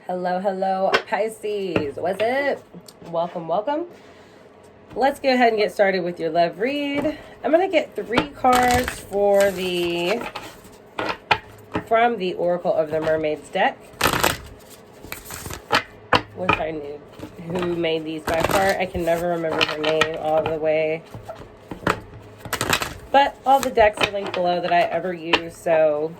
Hello, hello, Pisces. What's up? Welcome, welcome. Let's go ahead and get started with your love read. I'm going to get 3 cards from the Oracle of the Mermaids deck. Wish I knew who made these by heart. I can never remember her name all the way. But all the decks are linked below that I ever use, so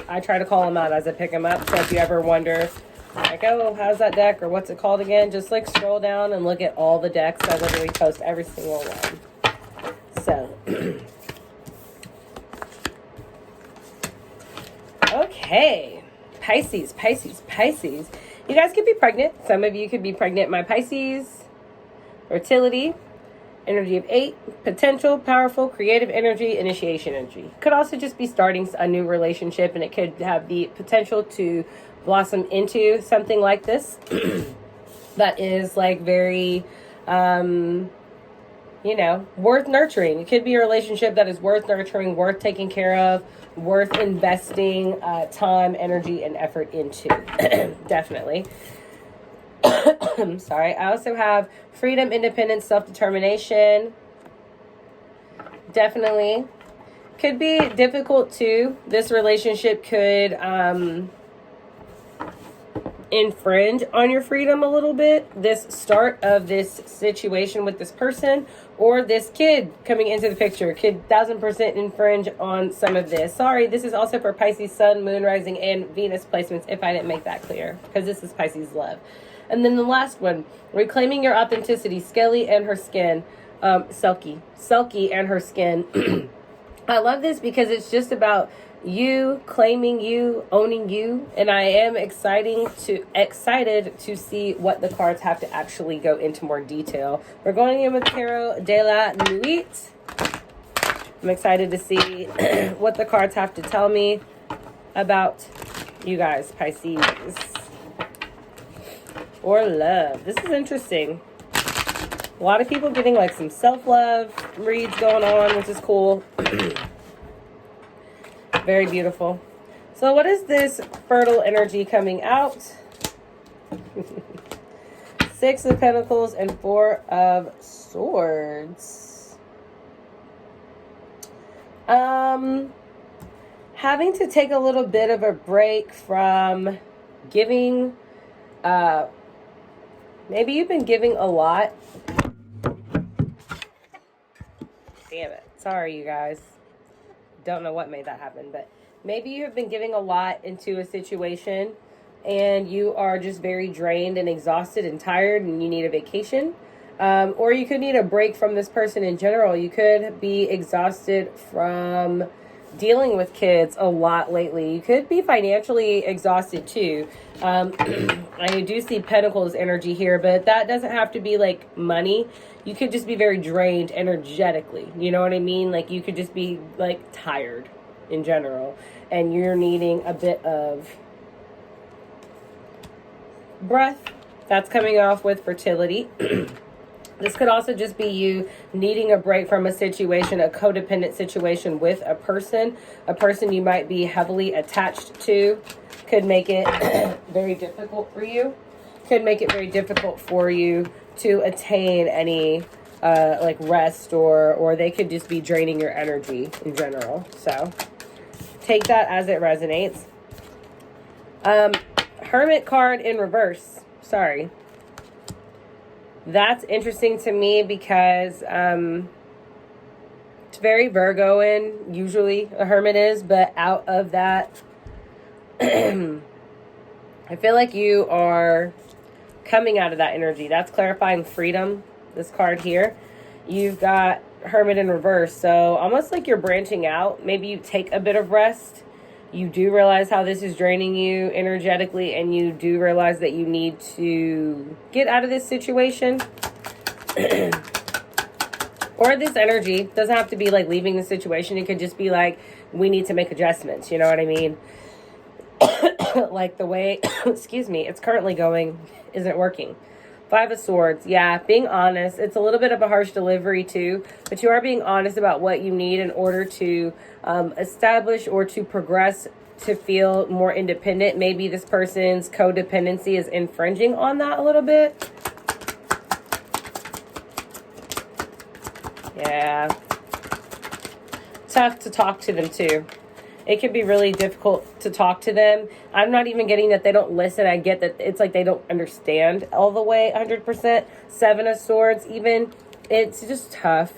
I try to call them out as I pick them up. So if you ever wonder, like, oh, how's that deck, or what's it called again, just like scroll down and look at all the decks. I literally post every single one. So okay, Pisces. You guys could be pregnant. Some of you could be pregnant. My Pisces, fertility, energy of 8, potential, powerful, creative energy, initiation energy. Could also just be starting a new relationship, and it could have the potential to blossom into something like this that is like very, worth nurturing. It could be a relationship that is worth nurturing, worth taking care of, worth investing time, energy, and effort into. Definitely. Sorry. I also have freedom, independence, self-determination. Definitely. Could be difficult too. This relationship could infringe on your freedom a little bit. This start of this situation with this person or this kid coming into the picture could 1000% infringe on some of this. Sorry, this is also for Pisces Sun, Moon, Rising, and Venus placements, if I didn't make that clear, because this is Pisces love. And then the last one, reclaiming your authenticity, Skelly and her skin, Selkie and her skin. I love this because it's just about you claiming you, owning you, and I am excited to see what the cards have to actually go into more detail. We're going in with Tarot de la Nuit. I'm excited to see what the cards have to tell me about you guys, Pisces. Or love. This is interesting. A lot of people getting like some self-love reads going on, which is cool. Very beautiful. So what is this fertile energy coming out? 6 of Pentacles and 4 of Swords. Having to take a little bit of a break from giving. Maybe you've been giving a lot. Damn it. Sorry, you guys. Don't know what made that happen, but maybe you have been giving a lot into a situation and you are just very drained and exhausted and tired and you need a vacation. Or you could need a break from this person in general. You could be exhausted from dealing with kids a lot lately. You could be financially exhausted too. I do see Pentacles energy here, but that doesn't have to be like money. You could just be very drained energetically. You know what I mean? Like you could just be like tired in general, and you're needing a bit of breath. That's coming off with fertility. This could also just be you needing a break from a situation, a codependent situation with a person you might be heavily attached to. Could make it very difficult for you. Could make it very difficult for you to attain any like rest, or they could just be draining your energy in general. So take that as it resonates. Hermit card in reverse. Sorry. That's interesting to me because it's very Virgoan, usually a hermit is, but out of that, I feel like you are coming out of that energy. That's clarifying freedom, this card here. You've got hermit in reverse, so almost like you're branching out. Maybe you take a bit of rest. You do realize how this is draining you energetically, and you do realize that you need to get out of this situation. Or this energy doesn't have to be like leaving the situation. It could just be like, we need to make adjustments. You know what I mean? Like the way, excuse me, it's currently going isn't working. 5 of Swords. Yeah, being honest. It's a little bit of a harsh delivery too, but you are being honest about what you need in order to establish or to progress to feel more independent. Maybe this person's codependency is infringing on that a little bit. Yeah. Tough to talk to them too. It can be really difficult to talk to them. I'm not even getting that they don't listen. I get that it's like they don't understand all the way 100%. 7 of Swords even. It's just tough.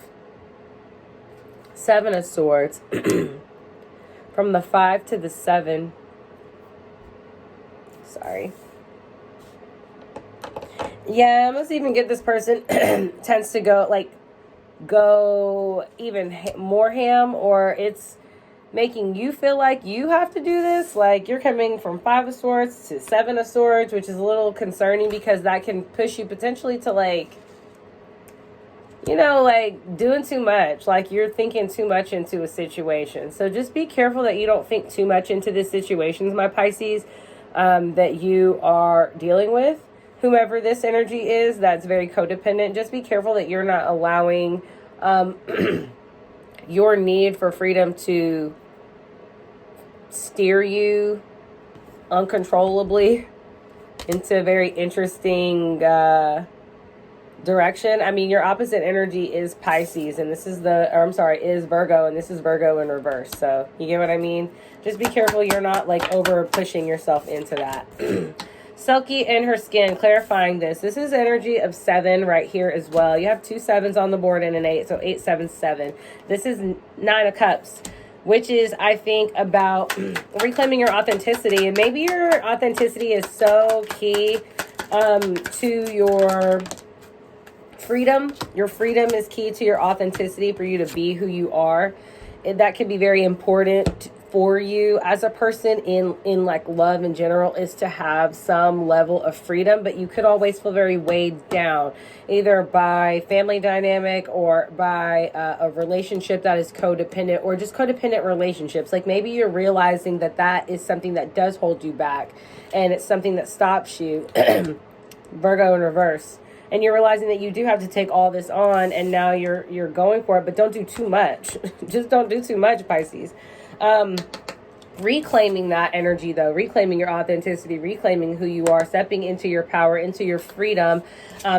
7 of Swords. From the 5 to the 7. Sorry. Yeah, I must even get this person tends to go even more ham, or it's making you feel like you have to do this. Like you're coming from 5 of Swords to 7 of Swords, which is a little concerning because that can push you potentially to like, you know, like doing too much. Like you're thinking too much into a situation. So just be careful that you don't think too much into this situations, my Pisces, that you are dealing with. Whomever this energy is that's very codependent, just be careful that you're not allowing your need for freedom to steer you uncontrollably into a very interesting direction. I mean, your opposite energy is Pisces, and this is is Virgo, and this is Virgo in reverse. So you get what I mean? Just be careful you're not like over pushing yourself into that. Silky in her skin, clarifying this. This is energy of 7 right here as well. You have 2 7s on the board and an 8, so 8, 7, 7. This is 9 of Cups, which is, I think, about reclaiming your authenticity. And maybe your authenticity is so key to your freedom. Your freedom is key to your authenticity for you to be who you are. And that can be very important for you as a person in like love in general, is to have some level of freedom, but you could always feel very weighed down either by family dynamic or by a relationship that is codependent, or just codependent relationships. Like maybe you're realizing that that is something that does hold you back and it's something that stops you. Virgo in reverse. And you're realizing that you do have to take all this on, and now you're going for it, but don't do too much. Just don't do too much, Pisces. Reclaiming that energy though, reclaiming your authenticity, reclaiming who you are, stepping into your power, into your freedom,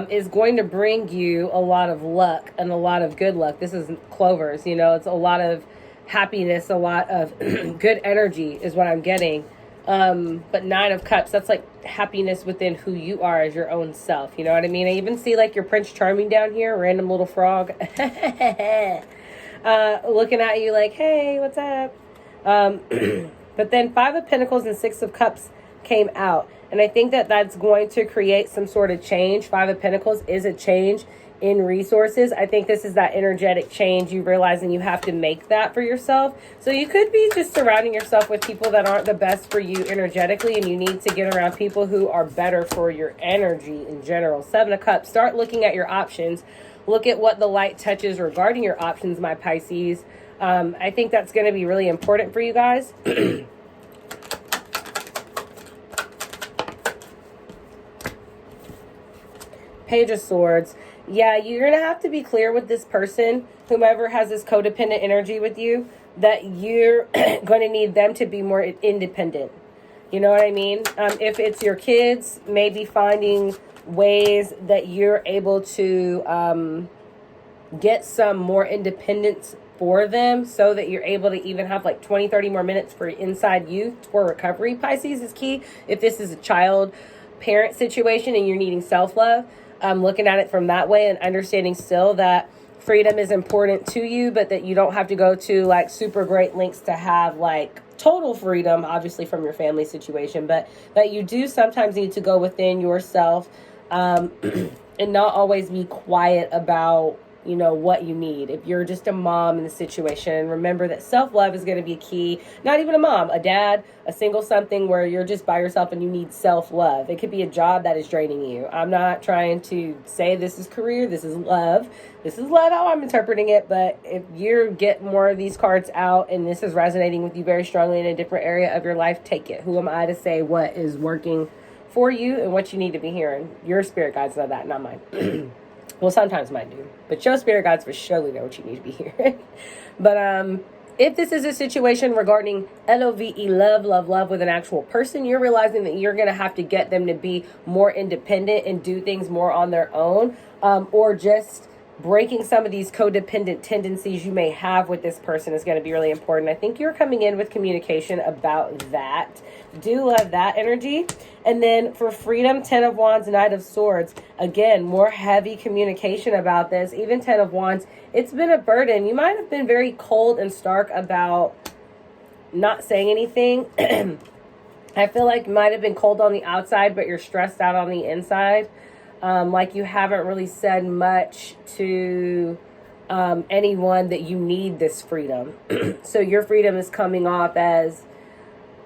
is going to bring you a lot of luck and a lot of good luck. This is clovers, you know, it's a lot of happiness, a lot of good energy is what I'm getting. But 9 of Cups, that's like happiness within who you are as your own self. You know what I mean? I even see like your Prince Charming down here, random little frog, looking at you like, hey, what's up? But then 5 of Pentacles and 6 of Cups came out. And I think that that's going to create some sort of change. 5 of Pentacles is a change in resources. I think this is that energetic change. You realizing you have to make that for yourself. So you could be just surrounding yourself with people that aren't the best for you energetically, and you need to get around people who are better for your energy in general. 7 of Cups. Start looking at your options. Look at what the light touches regarding your options, my Pisces. I think that's going to be really important for you guys. Page of Swords. Yeah, you're going to have to be clear with this person, whomever has this codependent energy with you, that you're going to need them to be more independent. You know what I mean? If it's your kids, maybe finding ways that you're able to get some more independence for them, so that you're able to even have like 20-30 more minutes for inside you for recovery. Pisces is key. If this is a child parent situation and you're needing self-love, looking at it from that way and understanding still that freedom is important to you, but that you don't have to go to like super great lengths to have like total freedom, obviously from your family situation, but that you do sometimes need to go within yourself and not always be quiet about, you know, what you need. If you're just a mom in the situation, remember that self-love is going to be key. Not even a mom, a dad, a single something where you're just by yourself and you need self-love. It could be a job that is draining you. I'm not trying to say this is career, this is love. This is love how I'm interpreting it, but if you get more of these cards out and this is resonating with you very strongly in a different area of your life, take it. Who am I to say what is working for you and what you need to be hearing? Your spirit guides know that, not mine. Well, sometimes mine do, but your spirit guides for surely know what you need to be hearing. But If this is a situation regarding LOVE, love, love, love with an actual person, you're realizing that you're going to have to get them to be more independent and do things more on their own, or just breaking some of these codependent tendencies you may have with this person is going to be really important. I think you're coming in with communication about that. Do love that energy. And then for freedom, 10 of Wands, Knight of Swords. Again, more heavy communication about this. Even 10 of Wands, it's been a burden. You might have been very cold and stark about not saying anything. I feel like you might have been cold on the outside, but you're stressed out on the inside. Like you haven't really said much to anyone that you need this freedom. So your freedom is coming off as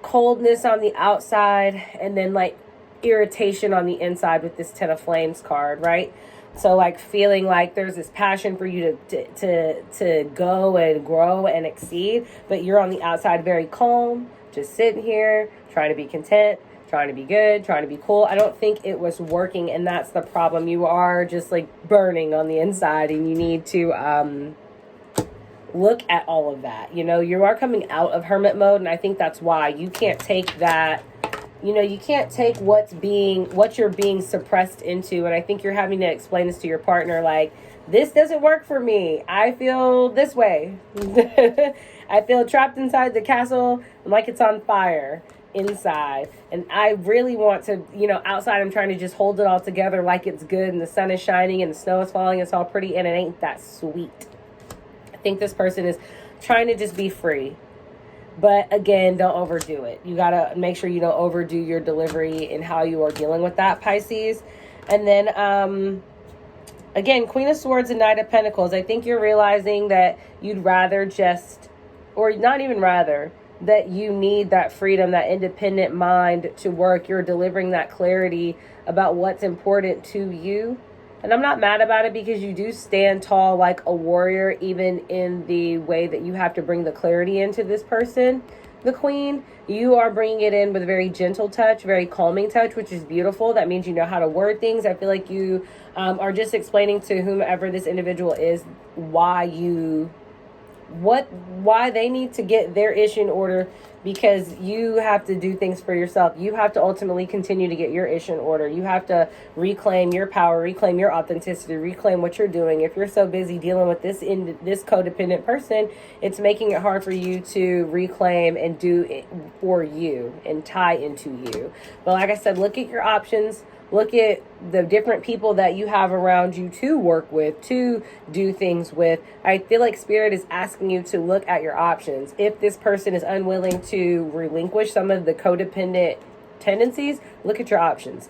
coldness on the outside and then like irritation on the inside with this 10 of Flames card, right? So like feeling like there's this passion for you to go and grow and exceed, but you're on the outside very calm, just sitting here, trying to be content, trying to be good, trying to be cool. I don't think it was working, and that's the problem. You are just like burning on the inside, and you need to look at all of that. You know, you are coming out of hermit mode, and I think that's why you can't take that. You know, you can't take what you're being suppressed into, and I think you're having to explain this to your partner, like, this doesn't work for me. I feel this way. I feel trapped inside the castle, like it's on fire inside, and I really want to, you know, outside I'm trying to just hold it all together like it's good and the sun is shining and the snow is falling, it's all pretty, and it ain't that sweet. I think this person is trying to just be free, but again, don't overdo it. You gotta make sure you don't overdo your delivery in how you are dealing with that, Pisces. And then again, Queen of Swords and Knight of Pentacles. I think you're realizing that you'd rather just, or not even rather, that you need that freedom, that independent mind to work. You're delivering that clarity about what's important to you. And I'm not mad about it, because you do stand tall like a warrior, even in the way that you have to bring the clarity into this person, the Queen. You are bringing it in with a very gentle touch, very calming touch, which is beautiful. That means you know how to word things. I feel like you are just explaining to whomever this individual is why they need to get their issue in order, because you have to do things for yourself. You have to ultimately continue to get your issue in order. You have to reclaim your power, reclaim your authenticity, reclaim what you're doing. If you're so busy dealing with this codependent person, it's making it hard for you to reclaim and do it for you and tie into you. But like I said, look at your options. Look at the different people that you have around you to work with, to do things with. I feel like Spirit is asking you to look at your options. If this person is unwilling to relinquish some of the codependent tendencies, look at your options.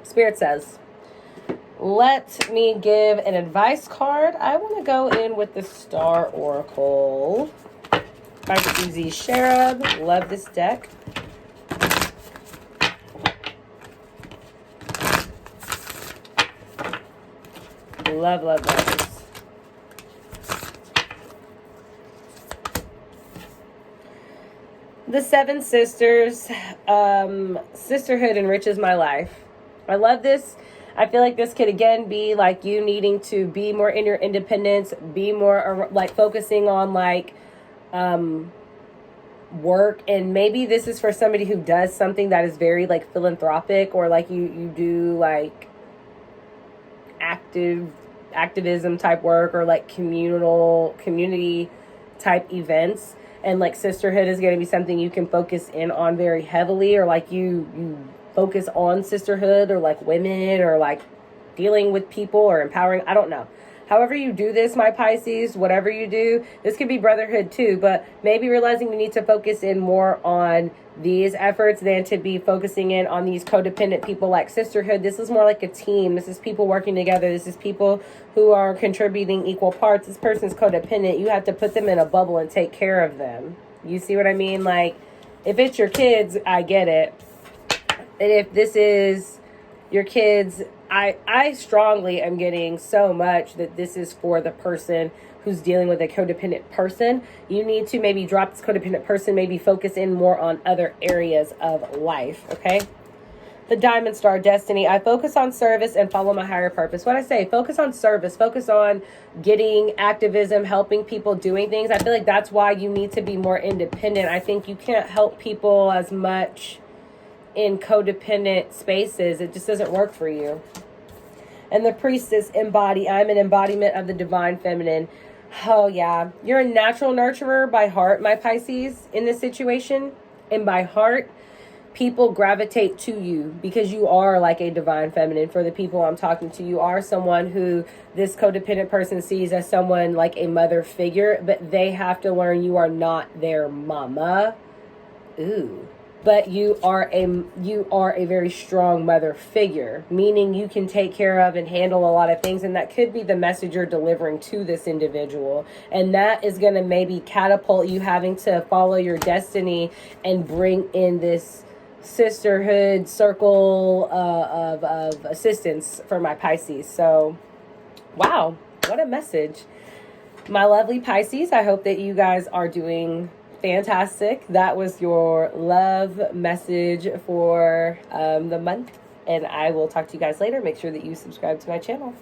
Spirit says, let me give an advice card. I want to go in with the Star Oracle by Susie Sherab. Love this deck. Love, love, love this. The Seven Sisters. Sisterhood enriches my life. I love this. I feel like this could again be like you needing to be more in your independence, be more like focusing on like work, and maybe this is for somebody who does something that is very like philanthropic, or like you do like activism type work, or like community type events, and like sisterhood is going to be something you can focus in on very heavily, or like you focus on sisterhood, or like women, or like dealing with people, or empowering. I don't know. However you do this, my Pisces, whatever you do, this could be brotherhood too, but maybe realizing you need to focus in more on these efforts than to be focusing in on these codependent people like sisterhood. This is more like a team. This is people working together. This is people who are contributing equal parts. This person's codependent. You have to put them in a bubble and take care of them. You see what I mean? Like, if it's your kids, I get it. And if this is your kids, I strongly am getting so much that this is for the person who's dealing with a codependent person. You need to maybe drop this codependent person, maybe focus in more on other areas of life, okay? The Diamond Star Destiny. I focus on service and follow my higher purpose. What I say, focus on service, focus on getting activism, helping people, doing things. I feel like that's why you need to be more independent. I think you can't help people as much in codependent spaces. It just doesn't work for you. And the Priestess, embody. I'm an embodiment of the divine feminine. Oh, yeah. You're a natural nurturer by heart, my Pisces, in this situation. And by heart, people gravitate to you because you are like a divine feminine. For the people I'm talking to, you are someone who this codependent person sees as someone like a mother figure, but they have to learn you are not their mama. Ooh. But you are a very strong mother figure, meaning you can take care of and handle a lot of things, and that could be the message you're delivering to this individual. And that is going to maybe catapult you having to follow your destiny and bring in this sisterhood circle of assistance for my Pisces. So, wow, what a message. My lovely Pisces, I hope that you guys are doing fantastic. That was your love message for the month, and I will talk to you guys later. Make sure that you subscribe to my channel.